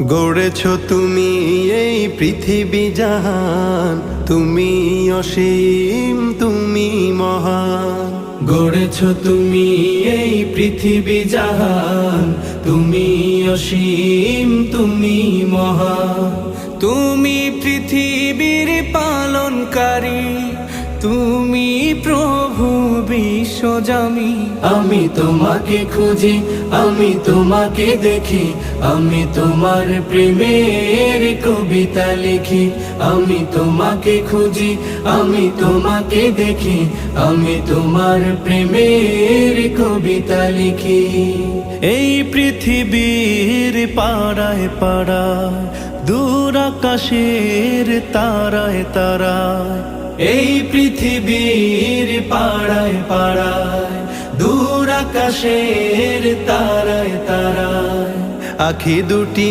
গড়েছ তুমি এই পৃথিবী জাহান, তুমি অসীম তুমি মহান। গড়েছ তুমি এই পৃথিবী জাহান, তুমি অসীম তুমি মহান। তুমি পৃথিবীর পালনকারী, তুমি প্রভু বিশ্বজামি। আমি তোমাকে খুঁজি, আমি তোমাকে দেখি, আমি তোমার প্রেমের কবিতা লিখি। আমি তোমাকে খুঁজি, আমি তোমাকে দেখি, আমি তোমার প্রেমের কবিতা লিখি। এই পৃথিবীর পাড়ায় পাড়ায়, দূর আকাশের তারায় তারায়, এই পৃথিবীর পাড়ায় পাড়ায়, দূর আকাশের তারায় তারায়, আখি দুটি